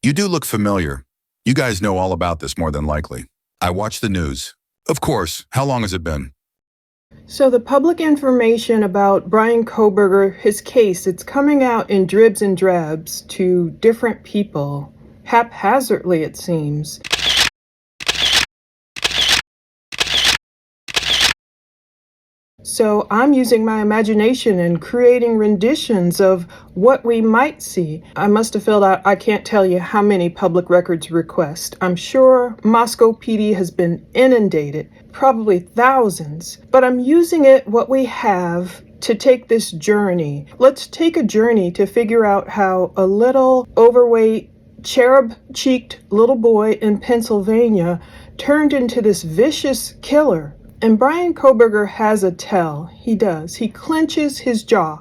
You do look familiar. You guys know all about this more than likely. I watch the news. Of course, how long has it been? So the public information about Bryan Kohberger, his case, it's coming out in dribs and drabs to different people, haphazardly it seems. So I'm using my imagination and creating renditions of what we might see. I must have filled out, I can't tell you how many public records requests. I'm sure Moscow PD has been inundated, probably thousands, but I'm using what we have to take this journey. Let's take a journey to figure out how a little overweight, cherub-cheeked little boy in Pennsylvania turned into this vicious killer. And Bryan Kohberger has a tell. He does. He clenches his jaw,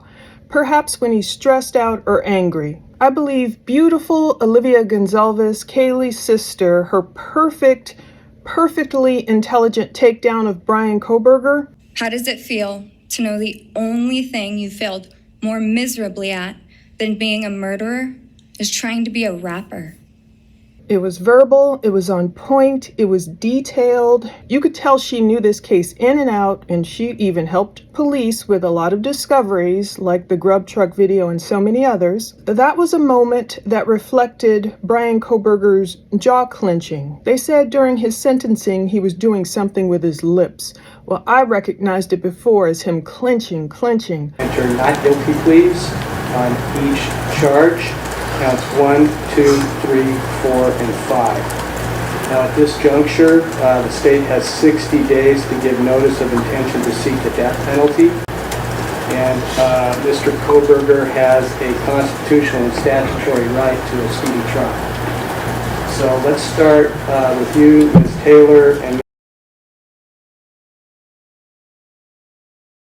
perhaps when he's stressed out or angry. I believe beautiful Olivia Gonzalez, Kaylee's sister, her perfectly intelligent takedown of Bryan Kohberger. How does it feel to know the only thing you failed more miserably at than being a murderer is trying to be a rapper? It was verbal, it was on point, it was detailed. You could tell she knew this case in and out, and she even helped police with a lot of discoveries, like the grub truck video and so many others. That was a moment that reflected Bryan Kohberger's jaw clenching. They said during his sentencing he was doing something with his lips. Well, I recognized it before as him clenching. Enter not guilty pleas on each charge. Counts 1, 2, 3, 4, and 5. Now at this juncture, the state has 60 days to give notice of intention to seek the death penalty. And Mr. Kohberger has a constitutional and statutory right to a speedy trial. So let's start with you, Ms. Taylor. And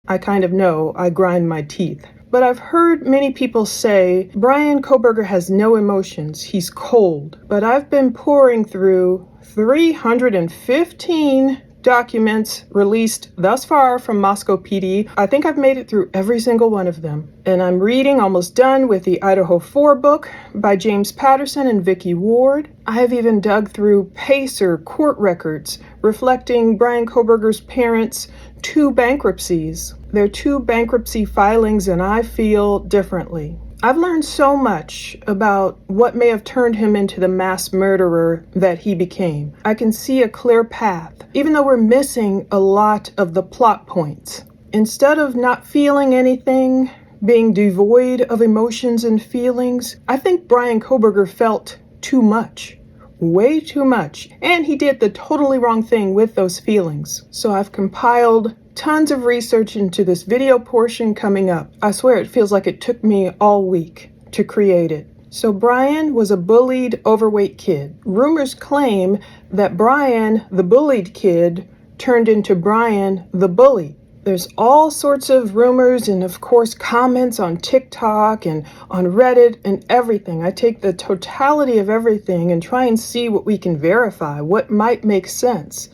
I kind of know, I grind my teeth. But I've heard many people say Bryan Kohberger has no emotions, he's cold. But I've been pouring through 315 documents released thus far from Moscow PD. I think I've made it through every single one of them. And I'm reading, almost done, with the Idaho 4 book by James Patterson and Vicki Ward. I have even dug through PACER court records reflecting Bryan Kohberger's parents' 2 bankruptcies. There are 2 bankruptcy filings, and I feel differently. I've learned so much about what may have turned him into the mass murderer that he became. I can see a clear path, even though we're missing a lot of the plot points. Instead of not feeling anything, being devoid of emotions and feelings, I think Bryan Kohberger felt too much. Way too much. And he did the totally wrong thing with those feelings. So I've compiled tons of research into this video portion coming up. I swear it feels like it took me all week to create it. So Bryan was a bullied, overweight kid. Rumors claim that Bryan, the bullied kid, turned into Bryan, the bully. There's all sorts of rumors and, of course, comments on TikTok and on Reddit and everything. I take the totality of everything and try and see what we can verify, what might make sense.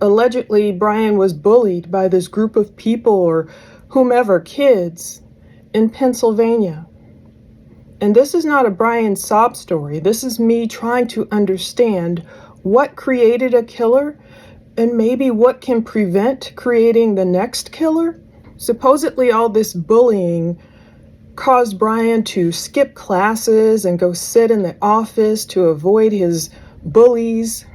Allegedly, Bryan was bullied by this group of people or whomever, kids, in Pennsylvania. And this is not a Bryan sob story. This is me trying to understand what created a killer and maybe what can prevent creating the next killer. Supposedly all this bullying caused Bryan to skip classes and go sit in the office to avoid his bullies.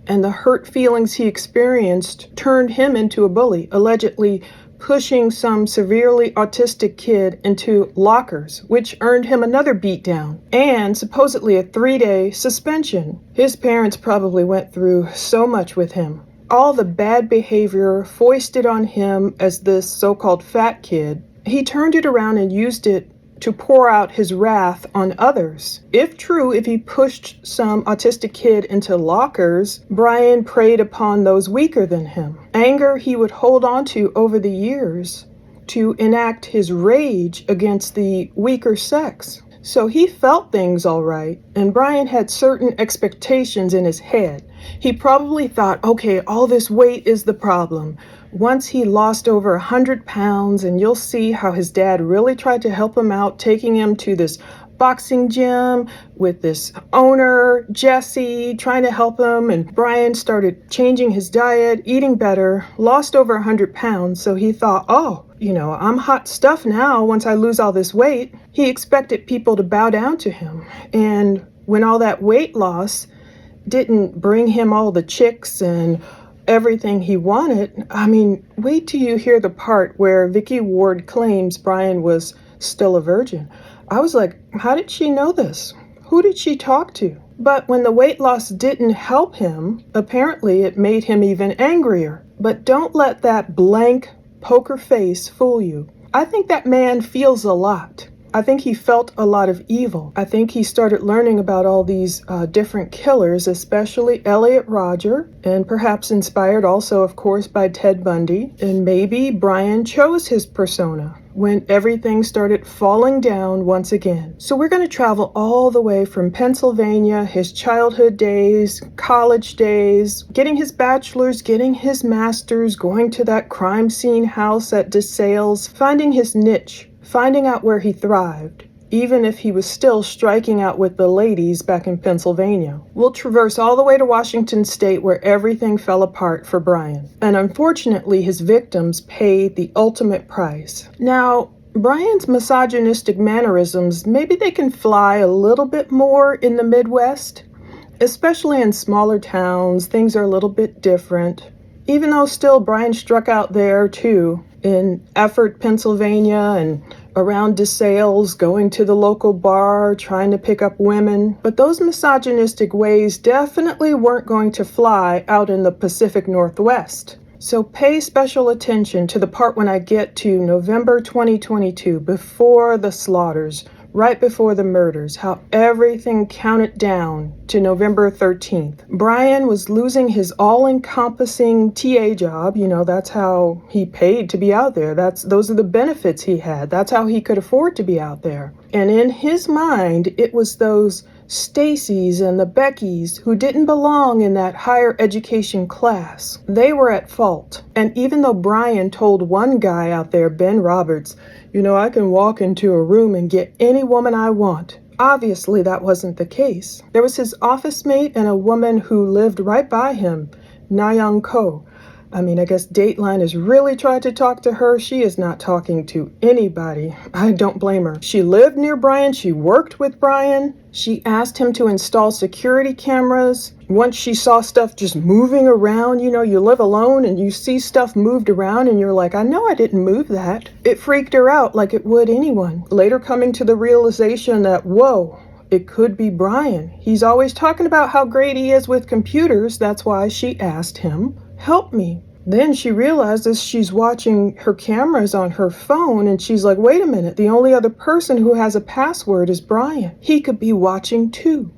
And the hurt feelings he experienced turned him into a bully, allegedly pushing some severely autistic kid into lockers, which earned him another beatdown and supposedly a 3-day suspension. His parents probably went through so much with him. All the bad behavior foisted on him as this so-called fat kid, he turned it around and used it to pour out his wrath on others. If true, if he pushed some autistic kid into lockers, Bryan preyed upon those weaker than him. Anger he would hold on to over the years to enact his rage against the weaker sex. So he felt things all right, and Bryan had certain expectations in his head. He probably thought, okay, all this weight is the problem. Once he lost over 100 pounds, and you'll see how his dad really tried to help him out, taking him to this boxing gym with this owner, Jesse, trying to help him. And Bryan started changing his diet, eating better, lost over 100 pounds. So he thought, oh, I'm hot stuff now once I lose all this weight. He expected people to bow down to him. And when all that weight loss didn't bring him all the chicks and everything he wanted, wait till you hear the part where Vicky Ward claims Bryan was still a virgin. I was like, how did she know this? Who did she talk to? But when the weight loss didn't help him, apparently it made him even angrier. But don't let that blank poker face fool you. I think that man feels a lot. I think he felt a lot of evil. I think he started learning about all these different killers, especially Elliot Rodger, and perhaps inspired also, of course, by Ted Bundy. And maybe Bryan chose his persona when everything started falling down once again. So we're going to travel all the way from Pennsylvania, his childhood days, college days, getting his bachelor's, getting his master's, going to that crime scene house at DeSales, finding his niche, finding out where he thrived, even if he was still striking out with the ladies back in Pennsylvania. We'll traverse all the way to Washington State where everything fell apart for Bryan. And unfortunately, his victims paid the ultimate price. Now, Bryan's misogynistic mannerisms, maybe they can fly a little bit more in the Midwest, especially in smaller towns. Things are a little bit different. Even though still Bryan struck out there too, in Effort, Pennsylvania, and around DeSales, going to the local bar, trying to pick up women. But those misogynistic ways definitely weren't going to fly out in the Pacific Northwest. So pay special attention to the part when I get to November 2022, before the slaughters, right before the murders, how everything counted down to November 13th. Bryan was losing his all-encompassing TA job. That's how he paid to be out there. Those are the benefits he had. That's how he could afford to be out there. And in his mind, it was those Stacys and the Beckys who didn't belong in that higher education class. They were at fault. And even though Bryan told one guy out there, Ben Roberts, I can walk into a room and get any woman I want. Obviously, that wasn't the case. There was his office mate and a woman who lived right by him, Na-Young Ko. I guess Dateline has really tried to talk to her. She is not talking to anybody. I don't blame her. She lived near Bryan. She worked with Bryan. She asked him to install security cameras. Once she saw stuff just moving around, you live alone and you see stuff moved around and you're like, I know I didn't move that. It freaked her out like it would anyone. Later coming to the realization that, whoa, it could be Bryan. He's always talking about how great he is with computers. That's why she asked him, help me. Then she realizes she's watching her cameras on her phone and she's like, wait a minute, the only other person who has a password is Bryan. He could be watching too.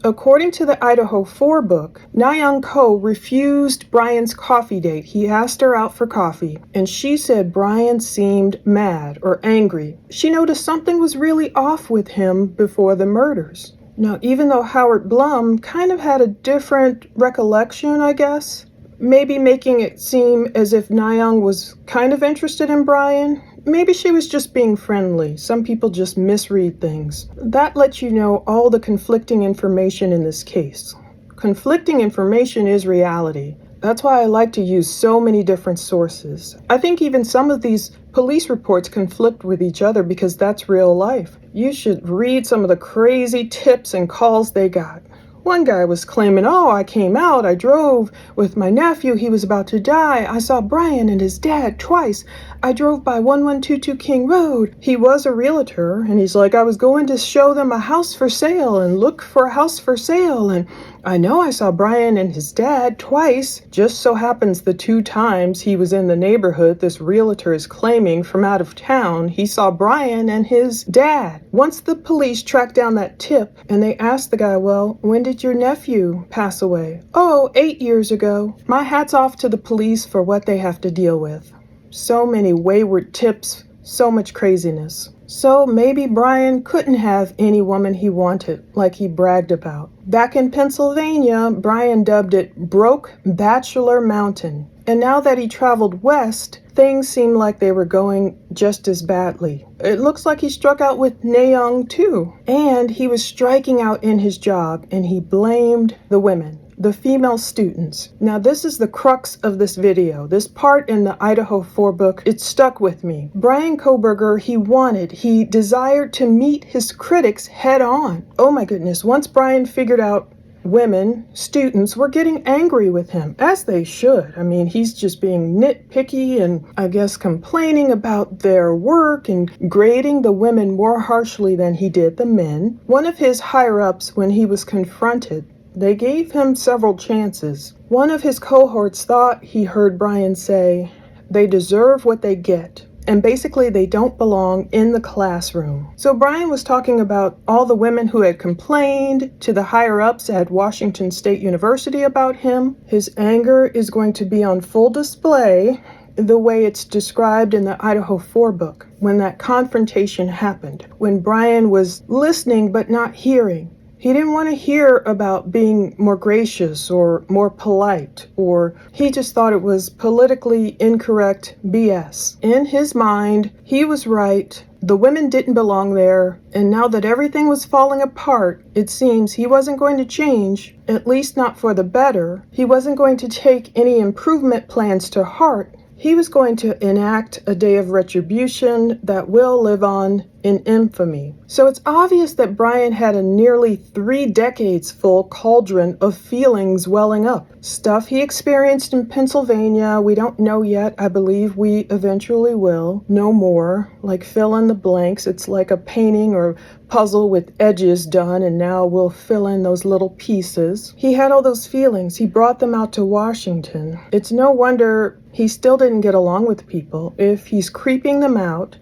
According to the Idaho 4 book, Na-Young Ko refused Bryan's coffee date. He asked her out for coffee, and she said Bryan seemed mad or angry. She noticed something was really off with him before the murders. Now, even though Howard Blum kind of had a different recollection, I guess, maybe making it seem as if Na-Young was kind of interested in Bryan, maybe she was just being friendly. Some people just misread things. That lets you know all the conflicting information in this case. Conflicting information is reality. That's why I like to use so many different sources. I think even some of these police reports conflict with each other because that's real life. You should read some of the crazy tips and calls they got. One guy was claiming, I came out, I drove with my nephew, he was about to die. I saw Bryan and his dad twice. I drove by 1122 King Road. He was a realtor, and he's like, I was going to show them a house for sale and look for a house for sale, and I know I saw Bryan and his dad twice. Just so happens the 2 times he was in the neighborhood this realtor is claiming from out of town, he saw Bryan and his dad. Once the police tracked down that tip and they asked the guy, well, when did your nephew pass away? 8 years ago. My hat's off to the police for what they have to deal with. So many wayward tips, so much craziness. So maybe Bryan couldn't have any woman he wanted, like he bragged about. Back in Pennsylvania, Bryan dubbed it Broke Bachelor Mountain. And now that he traveled west, things seem like they were going just as badly. It looks like he struck out with Nayoung too. And he was striking out in his job, and he blamed the women, the female students. Now this is the crux of this video. This part in the Idaho 4 book, it stuck with me. Bryan Kohberger, he desired to meet his critics head on. Oh my goodness, once Bryan figured out women, students, were getting angry with him, as they should. I mean, he's just being nitpicky and I guess complaining about their work and grading the women more harshly than he did the men. One of his higher-ups, when he was confronted, they gave him several chances. One of his cohorts thought he heard Bryan say, they deserve what they get. And basically, they don't belong in the classroom. So Bryan was talking about all the women who had complained to the higher-ups at Washington State University about him. His anger is going to be on full display the way it's described in the Idaho 4 book, when that confrontation happened, when Bryan was listening but not hearing. He didn't want to hear about being more gracious or more polite, or he just thought it was politically incorrect BS. In his mind, he was right. The women didn't belong there, and now that everything was falling apart, it seems he wasn't going to change, at least not for the better. He wasn't going to take any improvement plans to heart. He was going to enact a day of retribution that will live on in infamy. So it's obvious that Bryan had a nearly 3 decades full cauldron of feelings welling up. Stuff he experienced in Pennsylvania, we don't know yet. I believe we eventually will. No more. Like fill in the blanks. It's like a painting or puzzle with edges done, and now we'll fill in those little pieces. He had all those feelings. He brought them out to Washington. It's no wonder he still didn't get along with people. If he's creeping them out,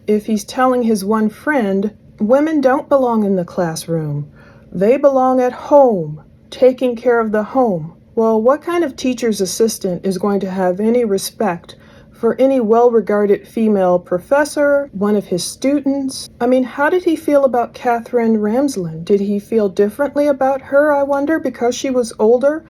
if he's telling his one friend, women don't belong in the classroom. They belong at home, taking care of the home. Well, what kind of teacher's assistant is going to have any respect for any well-regarded female professor, one of his students? I mean, how did he feel about Catherine Ramsland? Did he feel differently about her, I wonder, because she was older?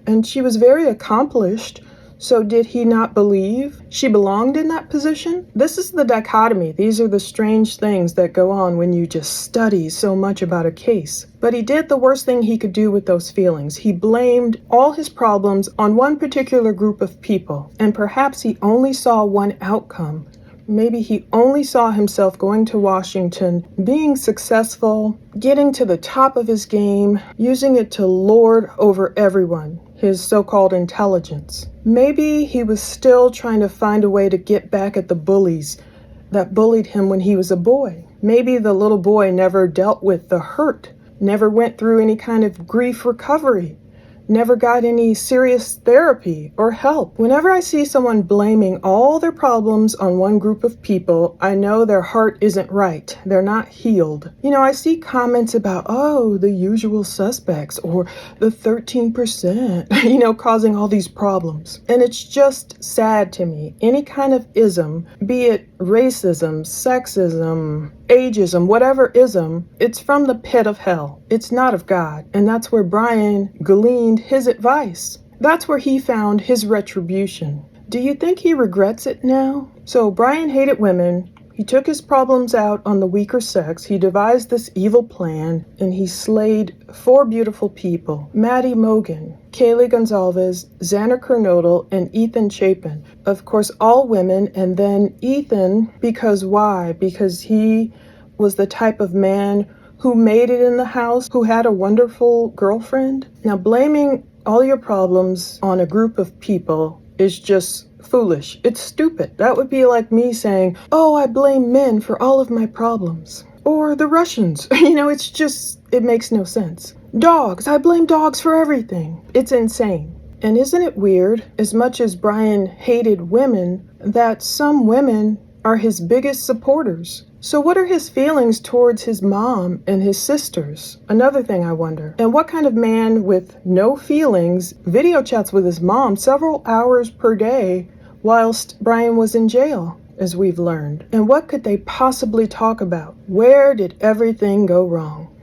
And she was very accomplished. So did he not believe she belonged in that position? This is the dichotomy. These are the strange things that go on when you just study so much about a case. But he did the worst thing he could do with those feelings. He blamed all his problems on one particular group of people. And perhaps he only saw one outcome. Maybe he only saw himself going to Washington, being successful, getting to the top of his game, using it to lord over everyone, his so-called intelligence. Maybe he was still trying to find a way to get back at the bullies that bullied him when he was a boy. Maybe the little boy never dealt with the hurt, never went through any kind of grief recovery, never got any serious therapy or help. Whenever I see someone blaming all their problems on one group of people, I know their heart isn't right. They're not healed. You know, I see comments about, oh, the usual suspects or the 13%, causing all these problems. And it's just sad to me. Any kind of ism, be it racism, sexism, ageism, whatever ism, it's from the pit of hell. It's not of God. And that's where Bryan gleaned his advice. That's where he found his retribution. Do you think he regrets it now? So Bryan hated women. He took his problems out on the weaker sex. He devised this evil plan, and he slayed 4 beautiful people: Maddie Mogan, Kaylee Gonzalez, Xander Kernodle, and Ethan Chapin. Of course, all women, and then Ethan, because why? Because he was the type of man who made it in the house, who had a wonderful girlfriend. Now, blaming all your problems on a group of people is just foolish. It's stupid. That would be like me saying, oh, I blame men for all of my problems. Or the Russians. It makes no sense. Dogs. I blame dogs for everything. It's insane. And isn't it weird, as much as Bryan hated women, that some women are his biggest supporters? So what are his feelings towards his mom and his sisters? Another thing I wonder. And what kind of man with no feelings video chats with his mom several hours per day whilst Bryan was in jail, as we've learned. And what could they possibly talk about? Where did everything go wrong?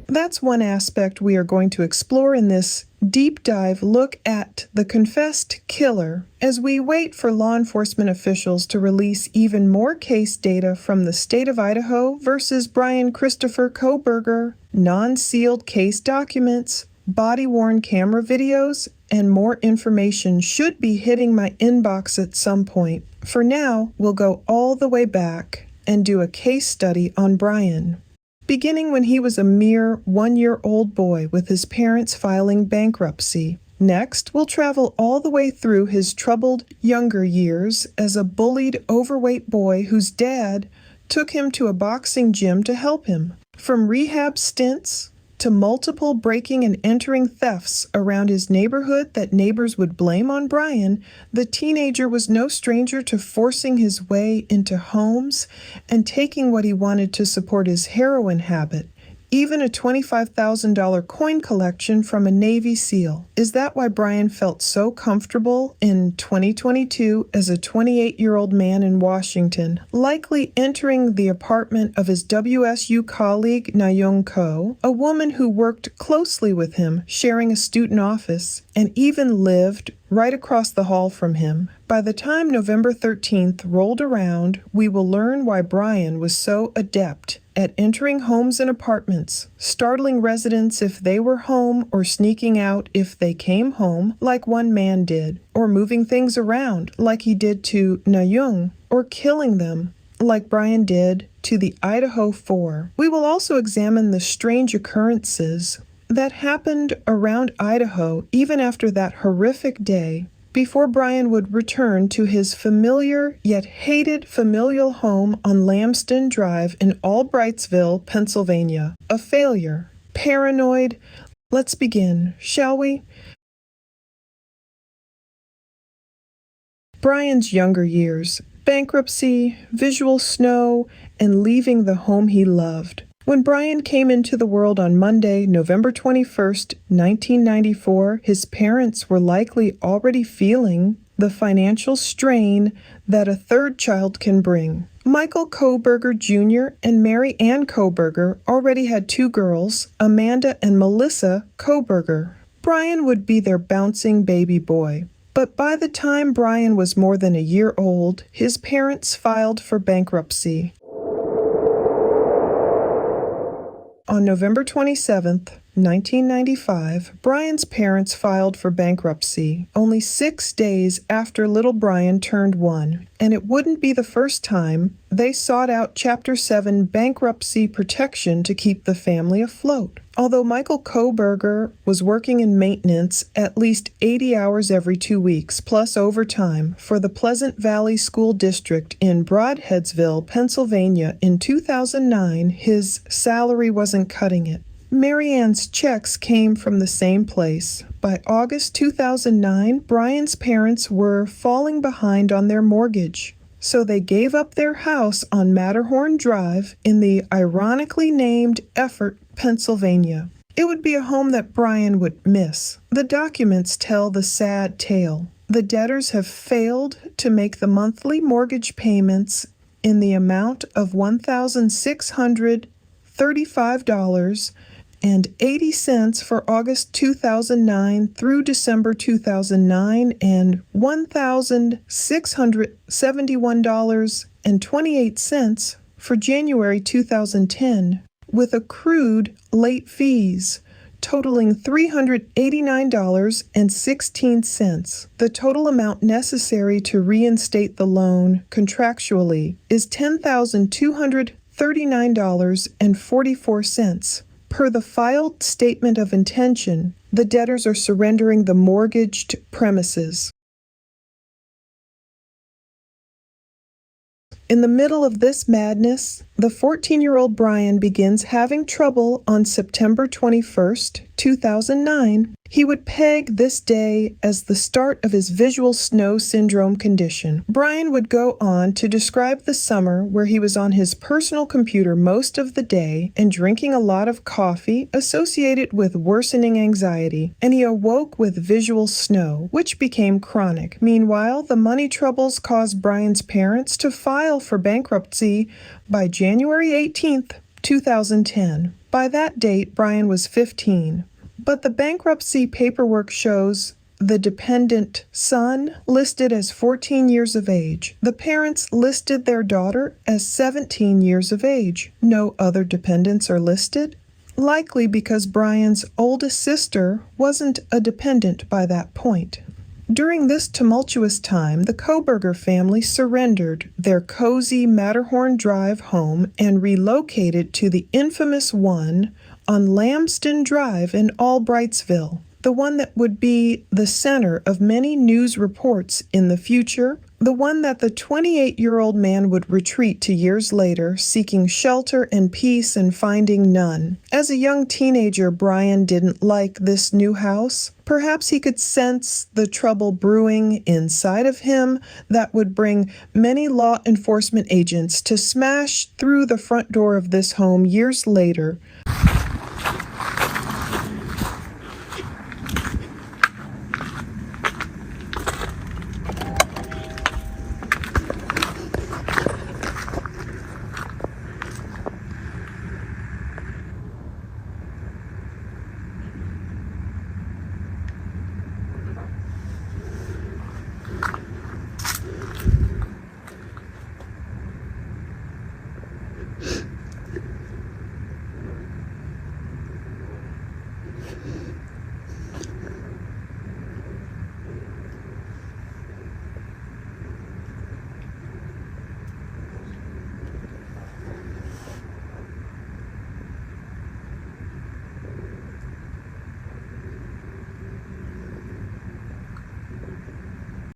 That's one aspect we are going to explore in this deep dive look at the confessed killer as we wait for law enforcement officials to release even more case data from the state of Idaho versus Bryan Christopher Kohberger, non-sealed case documents, body-worn camera videos, and more information should be hitting my inbox at some point. For now, we'll go all the way back and do a case study on Bryan, beginning when he was a mere 1-year-old boy with his parents filing bankruptcy. Next, we'll travel all the way through his troubled younger years as a bullied, overweight boy whose dad took him to a boxing gym to help him. From rehab stints to multiple breaking and entering thefts around his neighborhood that neighbors would blame on Bryan, the teenager was no stranger to forcing his way into homes and taking what he wanted to support his heroin habit, even a $25,000 coin collection from a Navy SEAL. Is that why Bryan felt so comfortable in 2022 as a 28-year-old man in Washington, likely entering the apartment of his WSU colleague Nayung Ko, a woman who worked closely with him, sharing a student office, and even lived right across the hall from him? By the time November 13th rolled around, we will learn why Bryan was so adept at entering homes and apartments, startling residents if they were home or sneaking out if they came home, like one man did, or moving things around, like he did to Nayung, or killing them, like Bryan did to the Idaho Four. We will also examine the strange occurrences that happened around Idaho even after that horrific day, before Bryan would return to his familiar yet hated familial home on Lambston Drive in Albrightsville, Pennsylvania. A failure. Paranoid. Let's begin, shall we? Bryan's younger years. Bankruptcy, visual snow, and leaving the home he loved. When Bryan came into the world on Monday, November 21st, 1994, his parents were likely already feeling the financial strain that a third child can bring. Michael Kohberger Jr. and Mary Ann Kohberger already had 2 girls, Amanda and Melissa Kohberger. Bryan would be their bouncing baby boy. But by the time Bryan was more than a year old, his parents filed for bankruptcy. On November 27th, 1995, Bryan's parents filed for bankruptcy only 6 days after little Bryan turned 1, and it wouldn't be the first time they sought out Chapter 7 bankruptcy protection to keep the family afloat. Although Michael Kohberger was working in maintenance at least 80 hours every 2 weeks, plus overtime, for the Pleasant Valley School District in Broadheadsville, Pennsylvania in 2009, his salary wasn't cutting it. Mary Ann's checks came from the same place. By August 2009, Bryan's parents were falling behind on their mortgage, so they gave up their house on Matterhorn Drive in the ironically named Effort, Pennsylvania. It would be a home that Bryan would miss. The documents tell the sad tale. The debtors have failed to make the monthly mortgage payments in the amount of $1,635.80 for August 2009 through December 2009 and $1,671.28 for January 2010, with accrued late fees totaling $389.16. The total amount necessary to reinstate the loan contractually is $10,239.44. Per the filed statement of intention, the debtors are surrendering the mortgaged premises. In the middle of this madness, the 14-year-old Bryan begins having trouble on September 21st, 2009. He would peg this day as the start of his visual snow syndrome condition. Bryan would go on to describe the summer where he was on his personal computer most of the day and drinking a lot of coffee associated with worsening anxiety, and he awoke with visual snow, which became chronic. Meanwhile, the money troubles caused Bryan's parents to file for bankruptcy by January 18th, 2010. By that date, Bryan was 15. But the bankruptcy paperwork shows the dependent son listed as 14 years of age. The parents listed their daughter as 17 years of age. No other dependents are listed, likely because Bryan's oldest sister wasn't a dependent by that point. During this tumultuous time, the Kohberger family surrendered their cozy Matterhorn Drive home and relocated to the infamous one on Lambston Drive in Albrightsville, the one that would be the center of many news reports in the future, the one that the 28-year-old man would retreat to years later, seeking shelter and peace and finding none. As a young teenager, Bryan didn't like this new house. Perhaps he could sense the trouble brewing inside of him that would bring many law enforcement agents to smash through the front door of this home years later.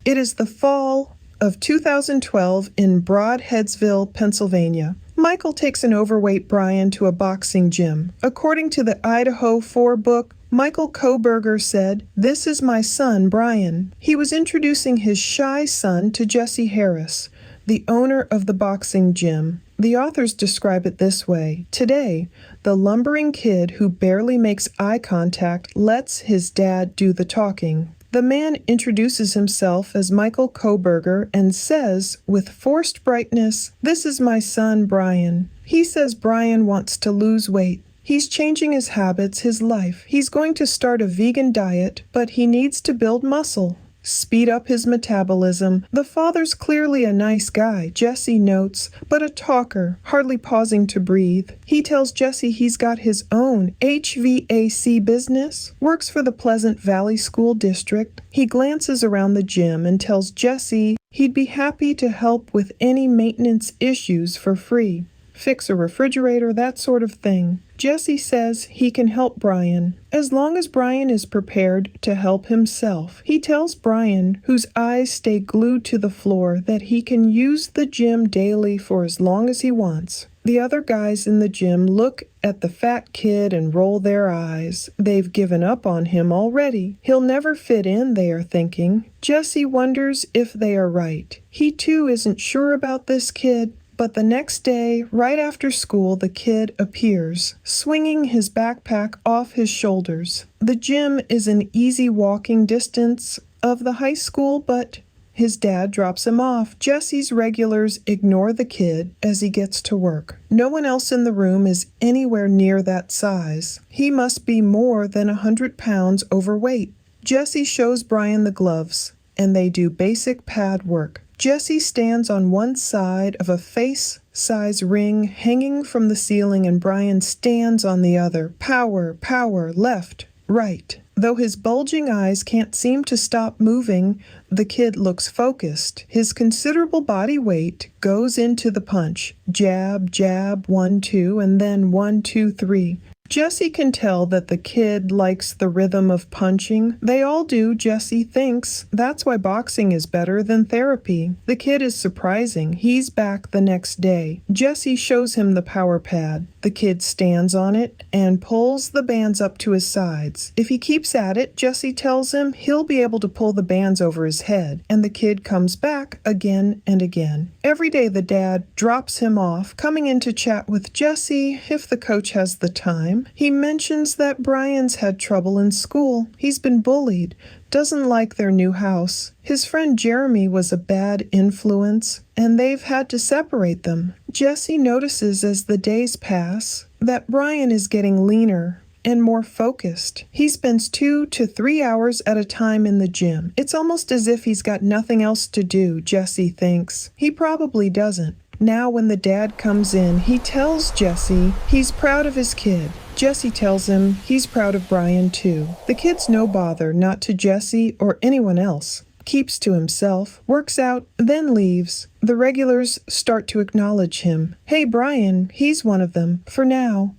It is the fall of 2012 in Broadheadsville, Pennsylvania. Michael takes an overweight Bryan to a boxing gym. According to the Idaho 4 book, Michael Kohberger said, "This is my son, Bryan." He was introducing his shy son to Jesse Harris, the owner of the boxing gym. The authors describe it this way: today, the lumbering kid who barely makes eye contact lets his dad do the talking. The man introduces himself as Michael Kohberger and says, with forced brightness, "This is my son, Bryan." He says Bryan wants to lose weight. He's changing his habits, his life. He's going to start a vegan diet, but he needs to build muscle, speed up his metabolism. The father's clearly a nice guy, Jesse notes, but a talker, hardly pausing to breathe. He tells Jesse he's got his own HVAC business, works for the Pleasant Valley School District. He glances around the gym and tells Jesse he'd be happy to help with any maintenance issues for free. Fix a refrigerator, that sort of thing. Jesse says he can help Bryan, as long as Bryan is prepared to help himself. He tells Bryan, whose eyes stay glued to the floor, that he can use the gym daily for as long as he wants. The other guys in the gym look at the fat kid and roll their eyes. They've given up on him already. He'll never fit in, they are thinking. Jesse wonders if they are right. He too isn't sure about this kid. But the next day, right after school, the kid appears, swinging his backpack off his shoulders. The gym is an easy walking distance of the high school, but his dad drops him off. Jesse's regulars ignore the kid as he gets to work. No one else in the room is anywhere near that size. He must be more than 100 pounds overweight. Jesse shows Bryan the gloves, and they do basic pad work. Jesse stands on one side of a face-size ring hanging from the ceiling, and Bryan stands on the other. Power, power, left, right. Though his bulging eyes can't seem to stop moving, the kid looks focused. His considerable body weight goes into the punch. Jab, jab, 1, 2, and then 1, 2, 3. Jesse can tell that the kid likes the rhythm of punching. They all do, Jesse thinks. That's why boxing is better than therapy. The kid is surprising. He's back the next day. Jesse shows him the power pad. The kid stands on it and pulls the bands up to his sides. If he keeps at it, Jesse tells him he'll be able to pull the bands over his head, and the kid comes back again and again. Every day the dad drops him off, coming in to chat with Jesse if the coach has the time. He mentions that Bryan's had trouble in school. He's been bullied, doesn't like their new house. His friend Jeremy was a bad influence, and they've had to separate them. Jesse notices as the days pass that Bryan is getting leaner and more focused. He spends 2 to 3 hours at a time in the gym. It's almost as if he's got nothing else to do, Jesse thinks. He probably doesn't. Now when the dad comes in, he tells Jesse he's proud of his kid. Jesse tells him he's proud of Bryan too. The kid's no bother, not to Jesse or anyone else. Keeps to himself, works out, then leaves. The regulars start to acknowledge him. Hey, Bryan, he's one of them, for now.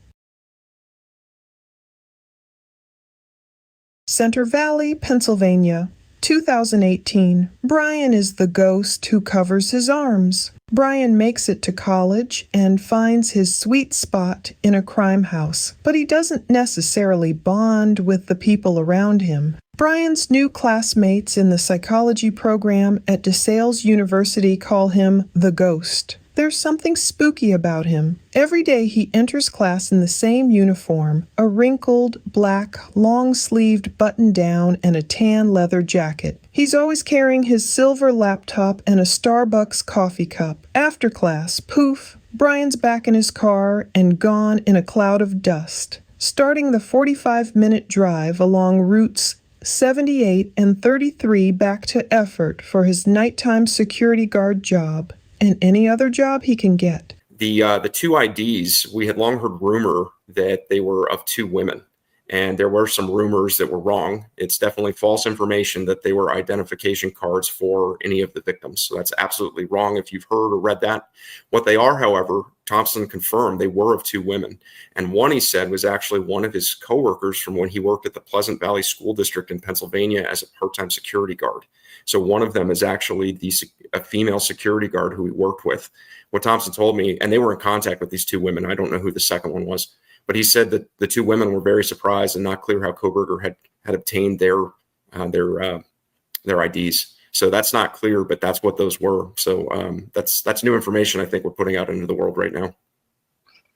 Center Valley, Pennsylvania, 2018. Bryan is the ghost who covers his arms. Bryan makes it to college and finds his sweet spot in a crime house, but he doesn't necessarily bond with the people around him. Bryan's new classmates in the psychology program at DeSales University call him the Ghost. There's something spooky about him. Every day he enters class in the same uniform, a wrinkled, black, long-sleeved button-down and a tan leather jacket. He's always carrying his silver laptop and a Starbucks coffee cup. After class, poof, Bryan's back in his car and gone in a cloud of dust. Starting the 45-minute drive along routes 78 and 33 back to Effort for his nighttime security guard job. And any other job he can get. The two IDs, we had long heard rumor that they were of two women, and there were some rumors that were wrong. It's definitely false information that they were identification cards for any of the victims. So that's absolutely wrong if you've heard or read that. What they are, however, Thompson confirmed they were of two women. And one, he said, was actually one of his coworkers from when he worked at the Pleasant Valley School District in Pennsylvania as a part-time security guard. So one of them is actually a female security guard who he worked with. What Thompson told me, and they were in contact with these two women. I don't know who the second one was, but he said that the two women were very surprised and not clear how Kohberger had obtained their IDs. So that's not clear, but that's what those were. So that's new information I think we're putting out into the world right now.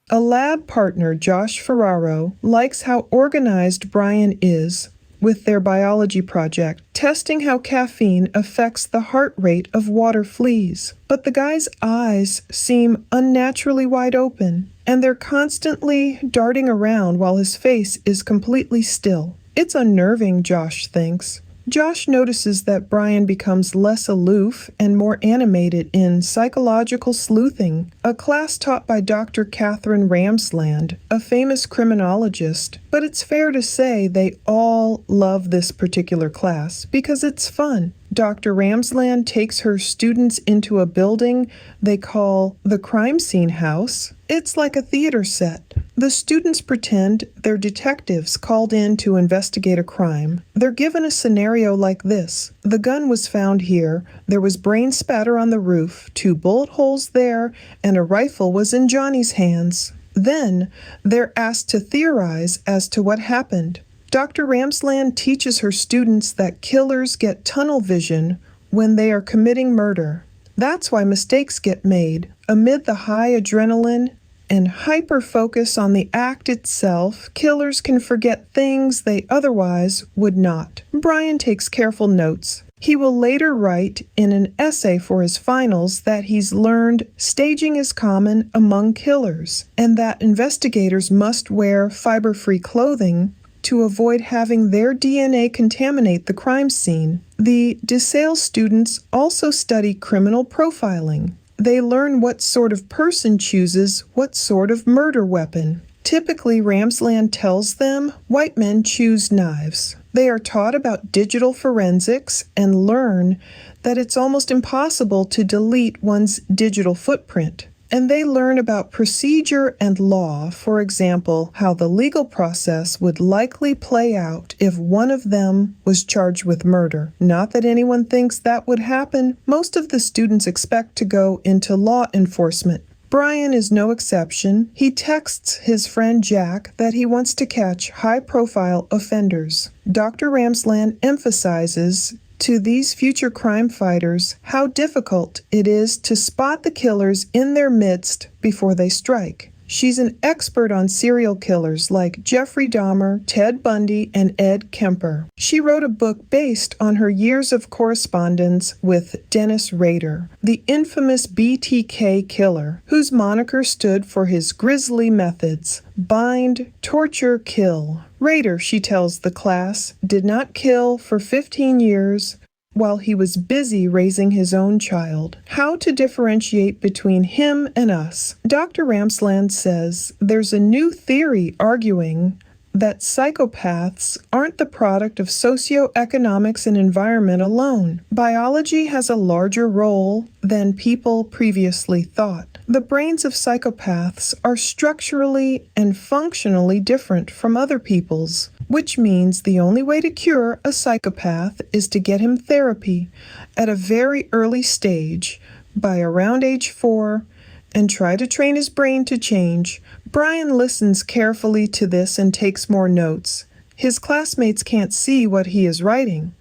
A lab partner, Josh Ferraro, likes how organized Bryan is with their biology project, testing how caffeine affects the heart rate of water fleas. But the guy's eyes seem unnaturally wide open, and they're constantly darting around while his face is completely still. It's unnerving, Josh thinks. Josh notices that Bryan becomes less aloof and more animated in psychological sleuthing, a class taught by Dr. Catherine Ramsland, a famous criminologist. But it's fair to say they all love this particular class because it's fun. Dr. Ramsland takes her students into a building they call the crime scene house. It's like a theater set. The students pretend they're detectives called in to investigate a crime. They're given a scenario like this. The gun was found here, there was brain spatter on the roof, 2 bullet holes there, and a rifle was in Johnny's hands. Then they're asked to theorize as to what happened. Dr. Ramsland teaches her students that killers get tunnel vision when they are committing murder. That's why mistakes get made. Amid the high adrenaline and hyper-focus on the act itself, killers can forget things they otherwise would not. Bryan takes careful notes. He will later write in an essay for his finals that he's learned staging is common among killers and that investigators must wear fiber-free clothing to avoid having their DNA contaminate the crime scene. The DeSales students also study criminal profiling. They learn what sort of person chooses what sort of murder weapon. Typically, Ramsland tells them white men choose knives. They are taught about digital forensics and learn that it's almost impossible to delete one's digital footprint. and they learn about procedure and law, for example, how the legal process would likely play out if one of them was charged with murder. Not that anyone thinks that would happen. Most of the students expect to go into law enforcement. Bryan is no exception. He texts his friend Jack that he wants to catch high-profile offenders. Dr. Ramsland emphasizes to these future crime fighters how difficult it is to spot the killers in their midst before they strike. She's an expert on serial killers like Jeffrey Dahmer, Ted Bundy, and Ed Kemper. She wrote a book based on her years of correspondence with Dennis Rader, the infamous BTK killer, whose moniker stood for his grisly methods: bind, torture, kill. Rader, she tells the class, did not kill for 15 years while he was busy raising his own child. How to differentiate between him and us? Dr. Ramsland says there's a new theory arguing that psychopaths aren't the product of socioeconomics and environment alone. Biology has a larger role than people previously thought. The brains of psychopaths are structurally and functionally different from other people's, which means the only way to cure a psychopath is to get him therapy at a very early stage, by around age 4, and try to train his brain to change. Bryan listens carefully to this and takes more notes. His classmates can't see what he is writing.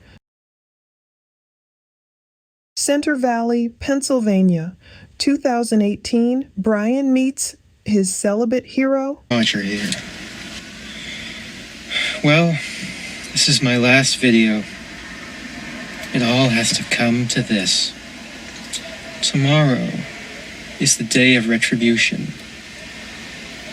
Center Valley, Pennsylvania, 2018, Bryan meets his celibate hero. Roger here. Well, this is my last video. It all has to come to this. Tomorrow is the day of retribution.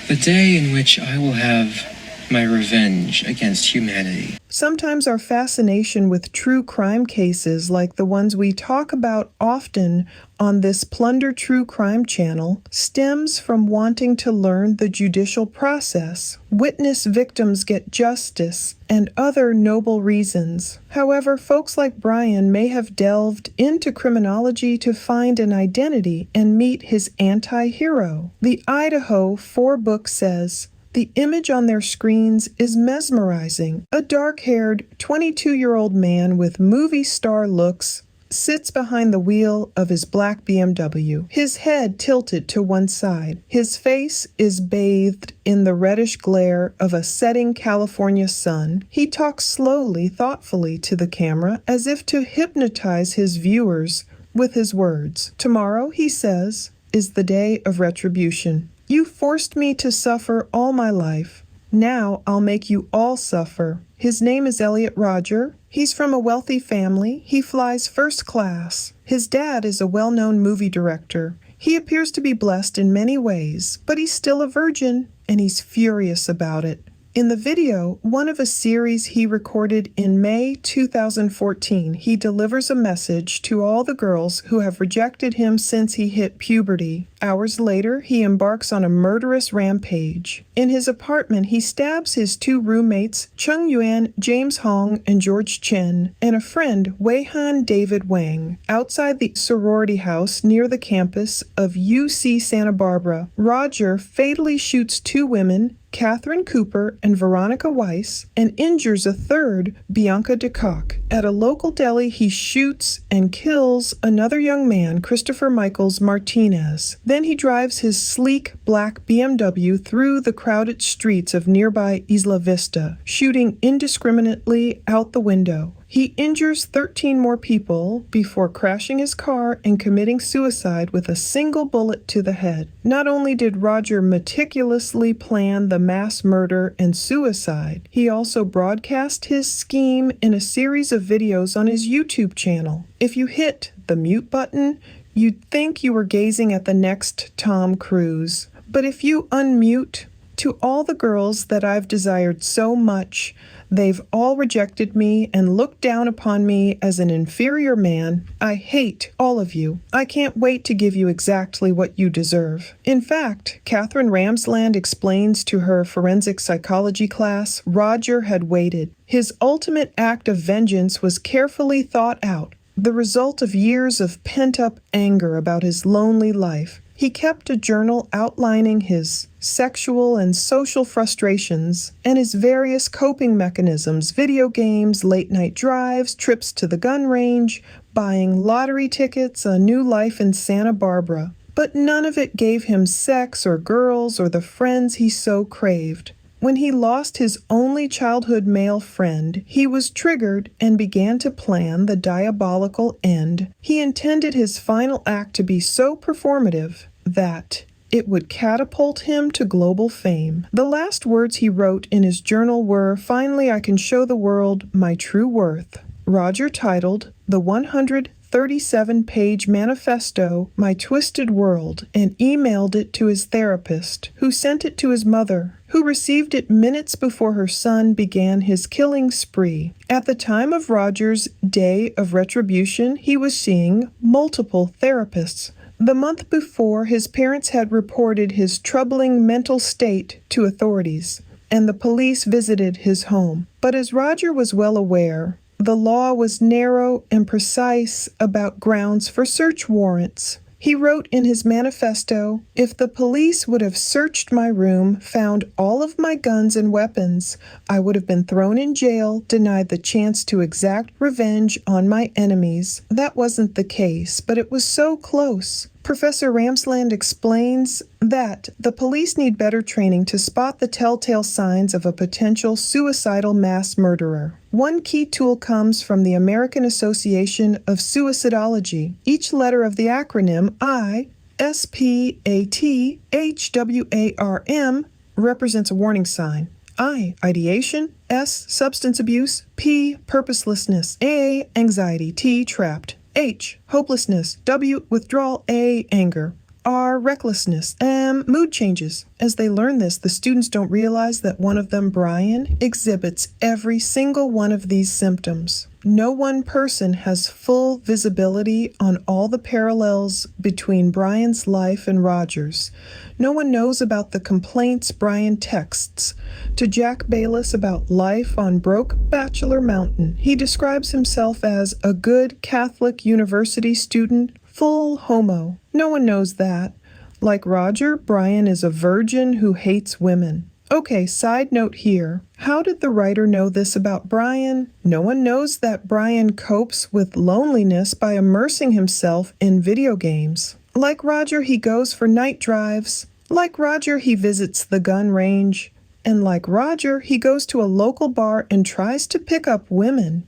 The day in which I will have my revenge against humanity. Sometimes our fascination with true crime cases like the ones we talk about often on this Plunder True Crime channel stems from wanting to learn the judicial process, witness victims get justice, and other noble reasons. However, folks like Bryan may have delved into criminology to find an identity and meet his anti-hero. The Idaho 4-book says, the image on their screens is mesmerizing. A dark-haired, 22-year-old man with movie star looks sits behind the wheel of his black BMW, his head tilted to one side. His face is bathed in the reddish glare of a setting California sun. He talks slowly, thoughtfully to the camera, as if to hypnotize his viewers with his words. Tomorrow, he says, is the day of retribution. You forced me to suffer all my life. Now I'll make you all suffer. His name is Elliot Rodger. He's from a wealthy family. He flies first class. His dad is a well-known movie director. He appears to be blessed in many ways, but he's still a virgin, and he's furious about it. In the video, one of a series he recorded in May 2014, he delivers a message to all the girls who have rejected him since he hit puberty. Hours later, he embarks on a murderous rampage. In his apartment, he stabs his 2 roommates, Chung Yuan, James Hong, and George Chen, and a friend, Wei-Han David Wang, outside the sorority house near the campus of UC Santa Barbara. Roger fatally shoots 2 women, Catherine Cooper and Veronica Weiss, and injures a third, Bianca DeCock. At a local deli, he shoots and kills another young man, Christopher Michaels Martinez. Then he drives his sleek black BMW through the crowded streets of nearby Isla Vista, shooting indiscriminately out the window. He injures 13 more people before crashing his car and committing suicide with a single bullet to the head. Not only did Roger meticulously plan the mass murder and suicide, he also broadcast his scheme in a series of videos on his YouTube channel. If you hit the mute button, you'd think you were gazing at the next Tom Cruise. But if you unmute, to all the girls that I've desired so much, they've all rejected me and looked down upon me as an inferior man. I hate all of you. I can't wait to give you exactly what you deserve. In fact, Catherine Ramsland explains to her forensic psychology class, Roger had waited. His ultimate act of vengeance was carefully thought out, the result of years of pent-up anger about his lonely life. He kept a journal outlining his sexual and social frustrations and his various coping mechanisms: video games, late-night drives, trips to the gun range, buying lottery tickets, a new life in Santa Barbara. But none of it gave him sex or girls or the friends he so craved. When he lost his only childhood male friend, he was triggered and began to plan the diabolical end. He intended his final act to be so performative that it would catapult him to global fame. The last words he wrote in his journal were, "Finally, I can show the world my true worth." Roger titled the 137-page manifesto My Twisted World and emailed it to his therapist, who sent it to his mother, who received it minutes before her son began his killing spree. At the time of Roger's day of retribution, he was seeing multiple therapists. The month before, his parents had reported his troubling mental state to authorities, and the police visited his home. But as Roger was well aware, the law was narrow and precise about grounds for search warrants. He wrote in his manifesto, "If the police would have searched my room, found all of my guns and weapons, I would have been thrown in jail, denied the chance to exact revenge on my enemies." That wasn't the case, but it was so close. Professor Ramsland explains that the police need better training to spot the telltale signs of a potential suicidal mass murderer. One key tool comes from the American Association of Suicidology. Each letter of the acronym I, SPAT, HWARM represents a warning sign. I, ideation, S, substance abuse, P, purposelessness, A, anxiety, T, trapped, H, hopelessness, W, withdrawal, A, anger, R, recklessness, M, mood changes. As they learn this, the students don't realize that one of them, Bryan, exhibits every single one of these symptoms. No one person has full visibility on all the parallels between Bryan's life and Roger's. No one knows about the complaints Bryan texts to Jack Bayless about life on Broke Bachelor Mountain. He describes himself as a good Catholic university student, full homo. No one knows that. Like Roger, Bryan is a virgin who hates women. Okay, side note here. How did the writer know this about Bryan? No one knows that Bryan copes with loneliness by immersing himself in video games. Like Roger, he goes for night drives. Like Roger, he visits the gun range. And like Roger, he goes to a local bar and tries to pick up women.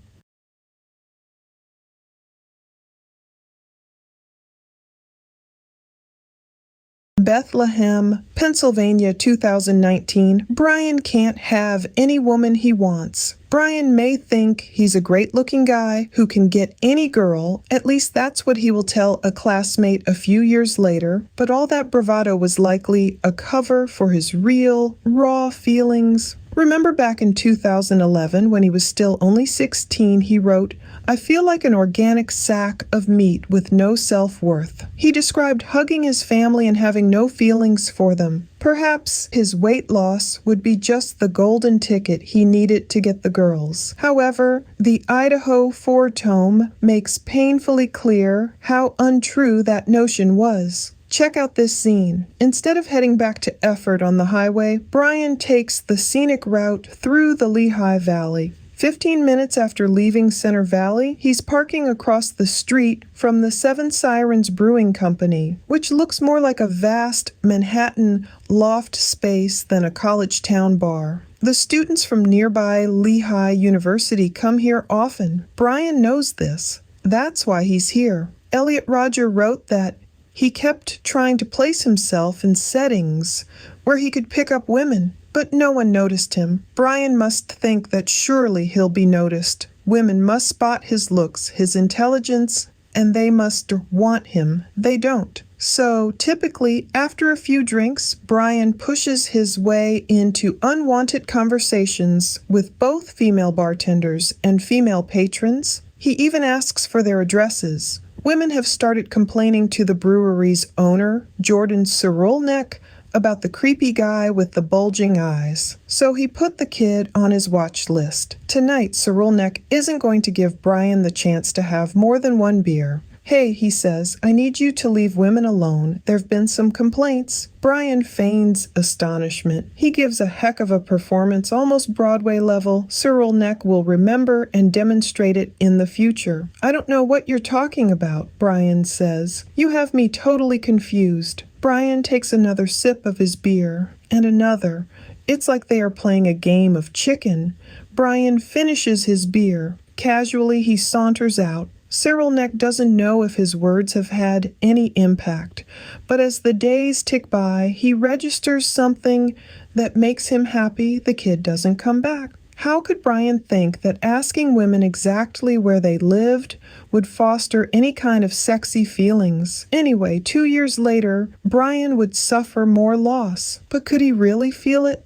Bethlehem, Pennsylvania, 2019. Bryan can't have any woman he wants. Bryan may think he's a great-looking guy who can get any girl, at least that's what he will tell a classmate a few years later, but all that bravado was likely a cover for his real, raw feelings. Remember back in 2011 when he was still only 16, he wrote, "I feel like an organic sack of meat with no self-worth." He described hugging his family and having no feelings for them. Perhaps his weight loss would be just the golden ticket he needed to get the girls. However, the Idaho 4-tome makes painfully clear how untrue that notion was. Check out this scene. Instead of heading back to Effort on the highway, Bryan takes the scenic route through the Lehigh Valley. 15 minutes after leaving Center Valley, he's parking across the street from the Seven Sirens Brewing Company, which looks more like a vast Manhattan loft space than a college town bar. The students from nearby Lehigh University come here often. Bryan knows this. That's why he's here. Elliot Rodger wrote that he kept trying to place himself in settings where he could pick up women, but no one noticed him. Bryan must think that surely he'll be noticed. Women must spot his looks, his intelligence, and they must want him. They don't. So typically, after a few drinks, Bryan pushes his way into unwanted conversations with both female bartenders and female patrons. He even asks for their addresses. Women have started complaining to the brewery's owner, Jordan Cerulnek, about the creepy guy with the bulging eyes. So he put the kid on his watch list. Tonight, Cerulnek isn't going to give Bryan the chance to have more than one beer. "Hey," he says, "I need you to leave women alone. There've been some complaints." Bryan feigns astonishment. He gives a heck of a performance, almost Broadway level. Cyril Neck will remember and demonstrate it in the future. "I don't know what you're talking about," Bryan says. "You have me totally confused." Bryan takes another sip of his beer, and another. It's like they are playing a game of chicken. Bryan finishes his beer. Casually, he saunters out. Cyril Neck doesn't know if his words have had any impact, but as the days tick by, he registers something that makes him happy the kid doesn't come back. How could Bryan think that asking women exactly where they lived would foster any kind of sexy feelings? Anyway, 2 years later, Bryan would suffer more loss. But could he really feel it?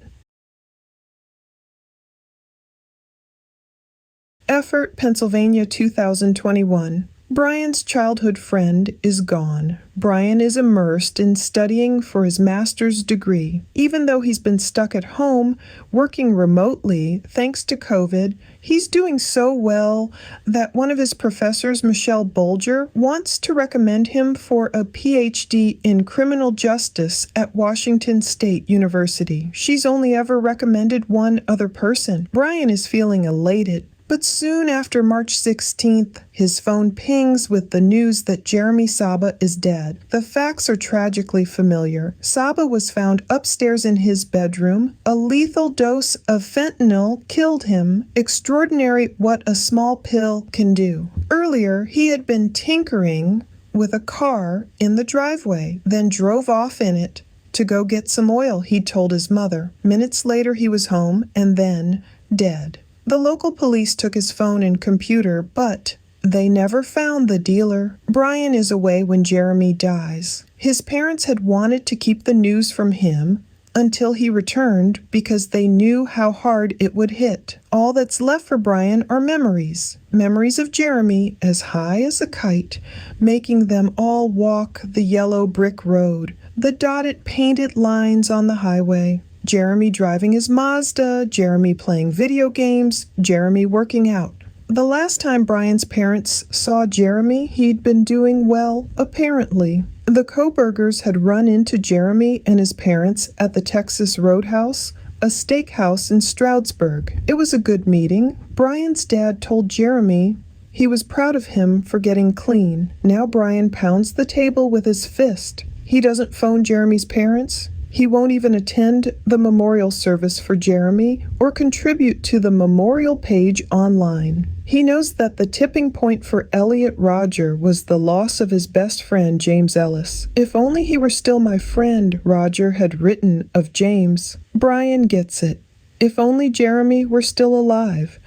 Effort, Pennsylvania, 2021. Bryan's childhood friend is gone. Bryan is immersed in studying for his master's degree. Even though he's been stuck at home, working remotely, thanks to COVID, he's doing so well that one of his professors, Michelle Bolger, wants to recommend him for a PhD in criminal justice at Washington State University. She's only ever recommended one other person. Bryan is feeling elated. But soon after March 16th, his phone pings with the news that Jeremy Sabas is dead. The facts are tragically familiar. Sabas was found upstairs in his bedroom. A lethal dose of fentanyl killed him. Extraordinary what a small pill can do. Earlier, he had been tinkering with a car in the driveway, then drove off in it to go get some oil, he told his mother. Minutes later, he was home and then dead. The local police took his phone and computer, but they never found the dealer. Bryan is away when Jeremy dies. His parents had wanted to keep the news from him until he returned because they knew how hard it would hit. All that's left for Bryan are memories. Memories of Jeremy as high as a kite, making them all walk the yellow brick road, the dotted painted lines on the highway. Jeremy driving his Mazda, Jeremy playing video games, Jeremy working out. The last time Bryan's parents saw Jeremy, he'd been doing well, apparently. The Kohbergers had run into Jeremy and his parents at the Texas Roadhouse, a steakhouse in Stroudsburg. It was a good meeting. Bryan's dad told Jeremy he was proud of him for getting clean. Now Bryan pounds the table with his fist. He doesn't phone Jeremy's parents. He won't even attend the memorial service for Jeremy or contribute to the memorial page online. He knows that the tipping point for Elliot Rodger was the loss of his best friend, James Ellis. "If only he were still my friend," Rodger had written of James. Bryan gets it. If only Jeremy were still alive.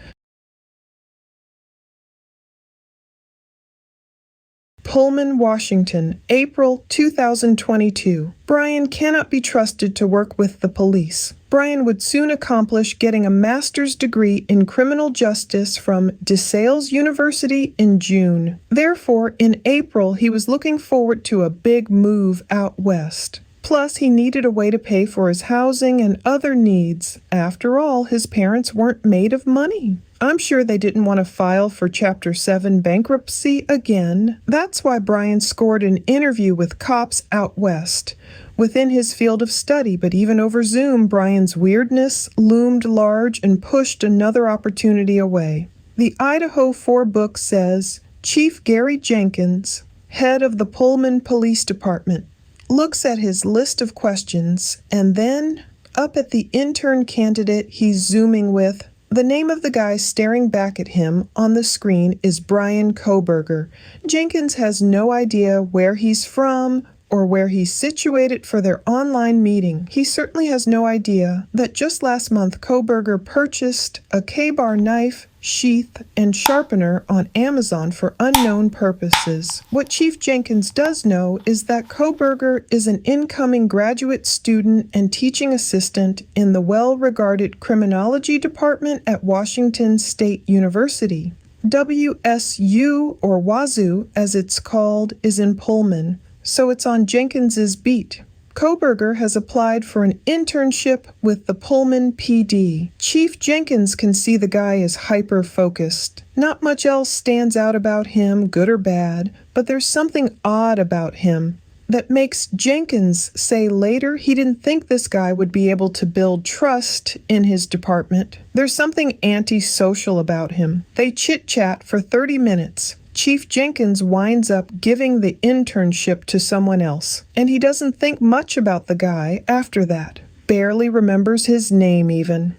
Pullman, Washington, April 2022. Bryan cannot be trusted to work with the police. Bryan would soon accomplish getting a master's degree in criminal justice from DeSales University in June. Therefore, in April, he was looking forward to a big move out west. Plus, he needed a way to pay for his housing and other needs. After all, his parents weren't made of money. I'm sure they didn't want to file for Chapter 7 bankruptcy again. That's why Bryan scored an interview with cops out west, within his field of study, but even over Zoom, Bryan's weirdness loomed large and pushed another opportunity away. The Idaho 4 book says, Chief Gary Jenkins, head of the Pullman Police Department, looks at his list of questions and then up at the intern candidate he's Zooming with. The name of the guy staring back at him on the screen is Bryan Kohberger. Jenkins has no idea where he's from or where he's situated for their online meeting. He certainly has no idea that just last month Kohberger purchased a K-bar knife, sheath, and sharpener on Amazon for unknown purposes. What Chief Jenkins does know is that Kohberger is an incoming graduate student and teaching assistant in the well-regarded criminology department at Washington State University. WSU, or Wazoo as it's called, is in Pullman, so it's on Jenkins's beat. Kohberger has applied for an internship with the Pullman PD. Chief Jenkins can see the guy is hyper-focused. Not much else stands out about him, good or bad, but there's something odd about him that makes Jenkins say later he didn't think this guy would be able to build trust in his department. There's something antisocial about him. They chit-chat for 30 minutes. Chief Jenkins winds up giving the internship to someone else, and he doesn't think much about the guy after that. Barely remembers his name even.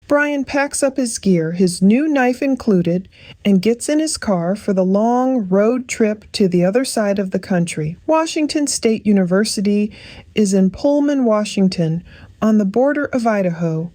Bryan packs up his gear, his new knife included, and gets in his car for the long road trip to the other side of the country. Washington State University is in Pullman, Washington, on the border of Idaho,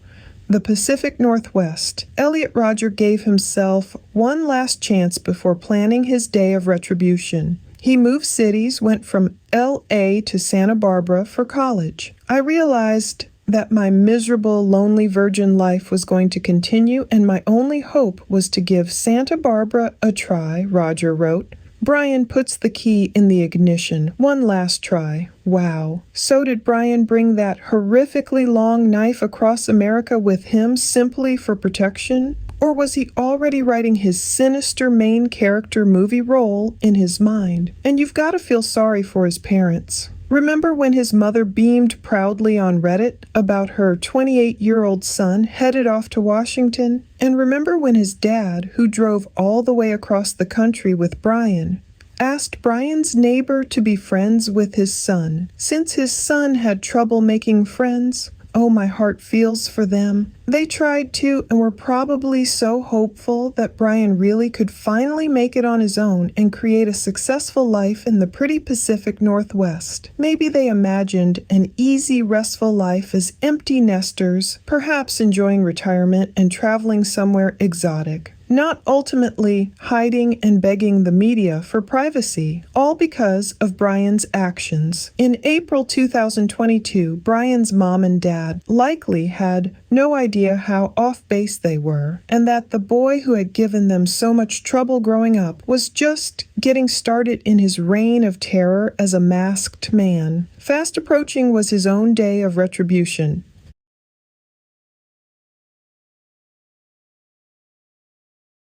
the Pacific Northwest. Elliot Rodger gave himself one last chance before planning his day of retribution. He moved cities, went from L.A. to Santa Barbara for college. I realized that my miserable, lonely virgin life was going to continue, and my only hope was to give Santa Barbara a try, Rodger wrote. Bryan puts the key in the ignition. One last try. Wow. So did Bryan bring that horrifically long knife across America with him simply for protection? Or was he already writing his sinister main character movie role in his mind? And you've got to feel sorry for his parents. Remember when his mother beamed proudly on Reddit about her 28-year-old son headed off to Washington? And remember when his dad, who drove all the way across the country with Bryan, asked Bryan's neighbor to be friends with his son, since his son had trouble making friends? Oh, my heart feels for them. They tried to and were probably so hopeful that Bryan really could finally make it on his own and create a successful life in the pretty Pacific Northwest. Maybe they imagined an easy, restful life as empty nesters, perhaps enjoying retirement and traveling somewhere exotic. Not ultimately hiding and begging the media for privacy, all because of Bryan's actions. In April 2022, Bryan's mom and dad likely had no idea how off base they were, and that the boy who had given them so much trouble growing up was just getting started in his reign of terror as a masked man. Fast approaching was his own day of retribution.